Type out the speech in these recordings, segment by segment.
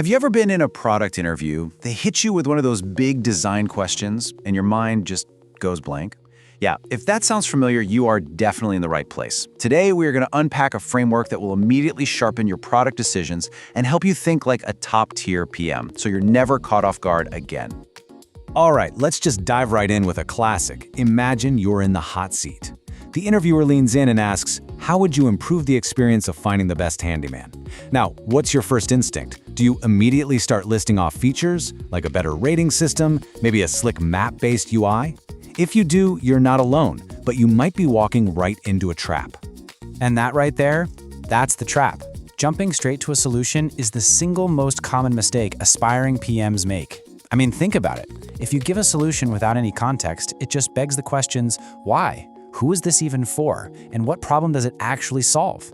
Have you ever been in a product interview? They hit you with one of those big design questions and your mind just goes blank? Yeah, if that sounds familiar, you are definitely in the right place. Today, we are going to unpack a framework that will immediately sharpen your product decisions and help you think like a top-tier PM, so you're never caught off guard again. All right, let's just dive right in with a classic. Imagine you're in the hot seat. The interviewer leans in and asks, how would you improve the experience of finding the best handyman? Now, what's your first instinct? Do you immediately start listing off features, like a better rating system, maybe a slick map-based UI? If you do, you're not alone, but you might be walking right into a trap. And that right there, that's the trap. Jumping straight to a solution is the single most common mistake aspiring PMs make. I mean, think about it. If you give a solution without any context, it just begs the questions, why? Who is this even for? And what problem does it actually solve?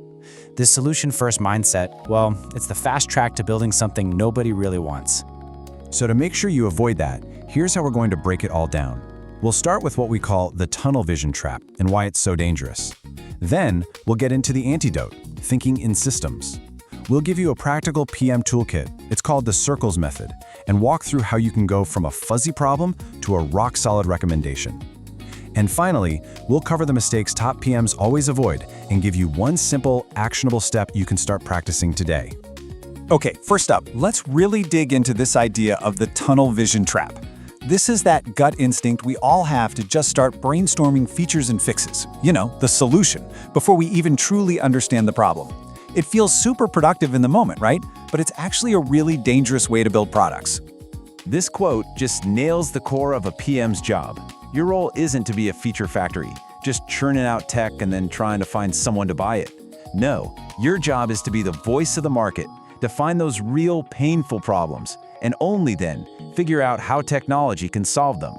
This solution-first mindset, well, it's the fast track to building something nobody really wants. So to make sure you avoid that, here's how we're going to break it all down. We'll start with what we call the tunnel vision trap and why it's so dangerous. Then, we'll get into the antidote, thinking in systems. We'll give you a practical PM toolkit, it's called the circles method, and walk through how you can go from a fuzzy problem to a rock-solid recommendation. And finally, we'll cover the mistakes top PMs always avoid and give you one simple, actionable step you can start practicing today. Okay, first up, let's really dig into this idea of the tunnel vision trap. This is that gut instinct we all have to just start brainstorming features and fixes, the solution, before we even truly understand the problem. It feels super productive in the moment, right? But it's actually a really dangerous way to build products. This quote just nails the core of a PM's job. Your role isn't to be a feature factory, just churning out tech and then trying to find someone to buy it. No, your job is to be the voice of the market, to find those real painful problems, and only then figure out how technology can solve them.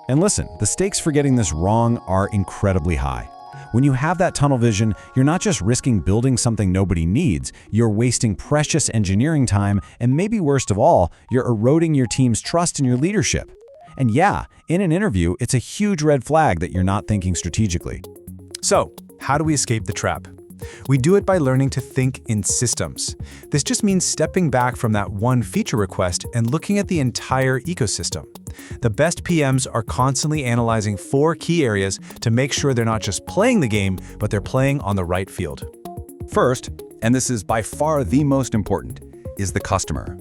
And listen, the stakes for getting this wrong are incredibly high. When you have that tunnel vision, you're not just risking building something nobody needs, you're wasting precious engineering time, and maybe worst of all, you're eroding your team's trust in your leadership. And yeah, in an interview, it's a huge red flag that you're not thinking strategically. So, how do we escape the trap? We do it by learning to think in systems. This just means stepping back from that one feature request and looking at the entire ecosystem. The best PMs are constantly analyzing 4 key areas to make sure they're not just playing the game, but they're playing on the right field. First, and this is by far the most important, is the customer.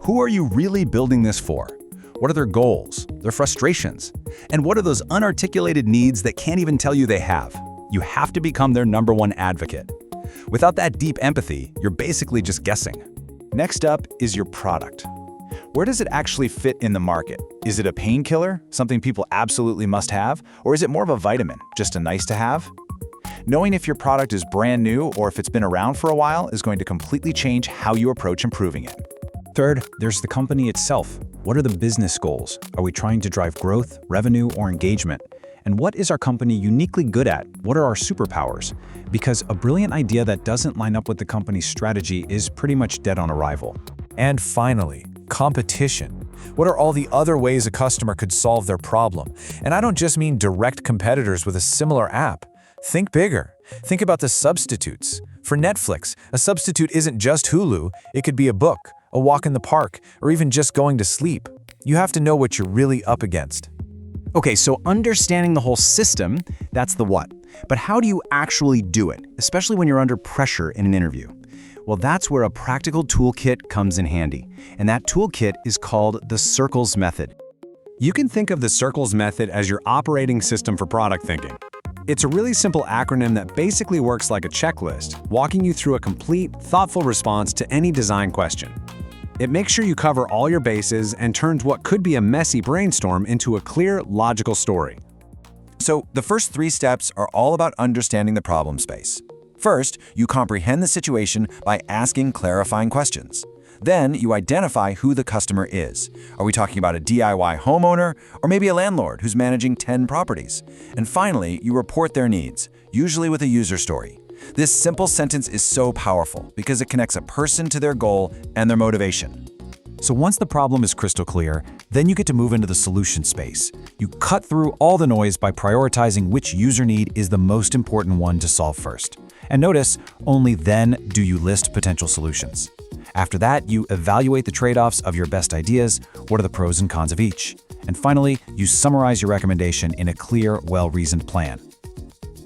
Who are you really building this for? What are their goals, their frustrations, and what are those unarticulated needs that can't even tell you they have? You have to become their #1 advocate. Without that deep empathy, you're basically just guessing. Next up is your product. Where does it actually fit in the market? Is it a painkiller, something people absolutely must have, or is it more of a vitamin, just a nice to have? Knowing if your product is brand new or if it's been around for a while is going to completely change how you approach improving it. Third, there's the company itself. What are the business goals? Are we trying to drive growth, revenue, or engagement? And what is our company uniquely good at? What are our superpowers? Because a brilliant idea that doesn't line up with the company's strategy is pretty much dead on arrival. And finally, competition. What are all the other ways a customer could solve their problem? And I don't just mean direct competitors with a similar app. Think bigger. Think about the substitutes. For Netflix, a substitute isn't just Hulu. It could be a book, a walk in the park, or even just going to sleep. You have to know what you're really up against. Okay, so understanding the whole system, that's the what. But how do you actually do it, especially when you're under pressure in an interview? Well, that's where a practical toolkit comes in handy. And that toolkit is called the circles method. You can think of the circles method as your operating system for product thinking. It's a really simple acronym that basically works like a checklist, walking you through a complete, thoughtful response to any design question. It makes sure you cover all your bases and turns what could be a messy brainstorm into a clear, logical story. So the first 3 steps are all about understanding the problem space. First, you comprehend the situation by asking clarifying questions. Then you identify who the customer is. Are we talking about a DIY homeowner or maybe a landlord who's managing 10 properties? And finally, you report their needs, usually with a user story. This simple sentence is so powerful because it connects a person to their goal and their motivation. So once the problem is crystal clear, then you get to move into the solution space. You cut through all the noise by prioritizing which user need is the most important one to solve first. And notice, only then do you list potential solutions. After that, you evaluate the trade-offs of your best ideas, what are the pros and cons of each. And finally, you summarize your recommendation in a clear, well-reasoned plan.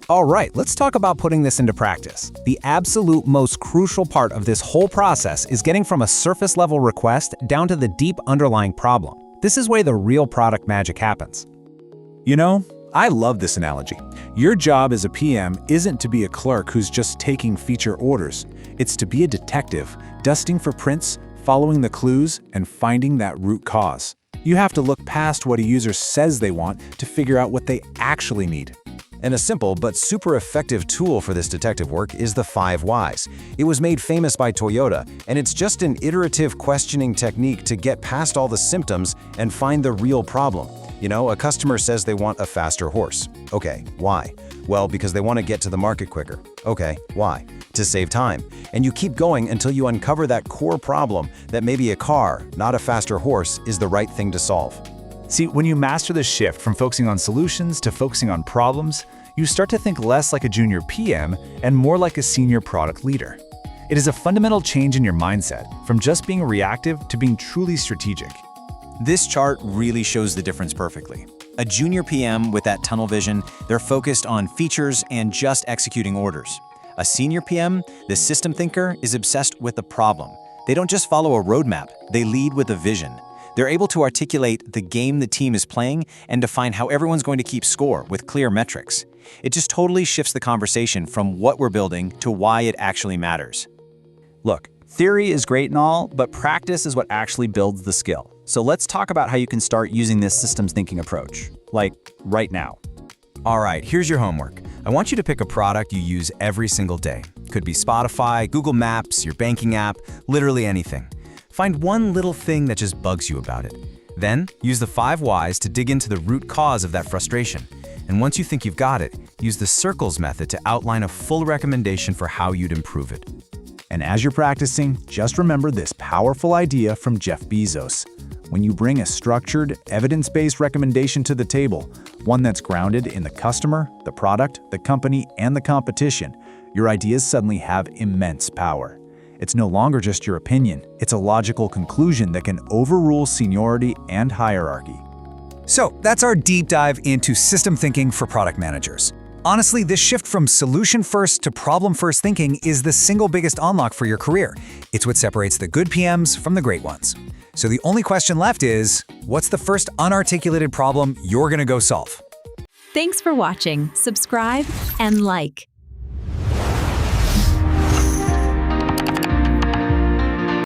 All right, let's talk about putting this into practice. The absolute most crucial part of this whole process is getting from a surface-level request down to the deep underlying problem. This is where the real product magic happens. You know, I love this analogy. Your job as a PM isn't to be a clerk who's just taking feature orders. It's to be a detective, dusting for prints, following the clues, and finding that root cause. You have to look past what a user says they want to figure out what they actually need. And a simple but super effective tool for this detective work is the 5 Whys. It was made famous by Toyota, and it's just an iterative questioning technique to get past all the symptoms and find the real problem. You know, a customer says they want a faster horse. Okay, why? Well, because they want to get to the market quicker. Okay, why? To save time. And you keep going until you uncover that core problem that maybe a car, not a faster horse, is the right thing to solve. See, when you master the shift from focusing on solutions to focusing on problems, you start to think less like a junior PM and more like a senior product leader. It is a fundamental change in your mindset, from just being reactive to being truly strategic. This chart really shows the difference perfectly. A junior PM with that tunnel vision, they're focused on features and just executing orders. A senior PM, the system thinker, is obsessed with the problem. They don't just follow a roadmap, they lead with a vision. They're able to articulate the game the team is playing and define how everyone's going to keep score with clear metrics. It just totally shifts the conversation from what we're building to why it actually matters. Look, theory is great and all, but practice is what actually builds the skill. So let's talk about how you can start using this systems thinking approach, like right now. All right, here's your homework. I want you to pick a product you use every single day. Could be Spotify, Google Maps, your banking app, literally anything. Find one little thing that just bugs you about it. Then, use the 5 Whys to dig into the root cause of that frustration. And once you think you've got it, use the circles method to outline a full recommendation for how you'd improve it. And as you're practicing, just remember this powerful idea from Jeff Bezos. When you bring a structured, evidence-based recommendation to the table, one that's grounded in the customer, the product, the company, and the competition, your ideas suddenly have immense power. It's no longer just your opinion, it's a logical conclusion that can overrule seniority and hierarchy. So that's our deep dive into system thinking for product managers. Honestly, this shift from solution-first to problem-first thinking is the single biggest unlock for your career. It's what separates the good PMs from the great ones. So the only question left is, what's the first unarticulated problem you're going to go solve? Thanks for watching. Subscribe and like.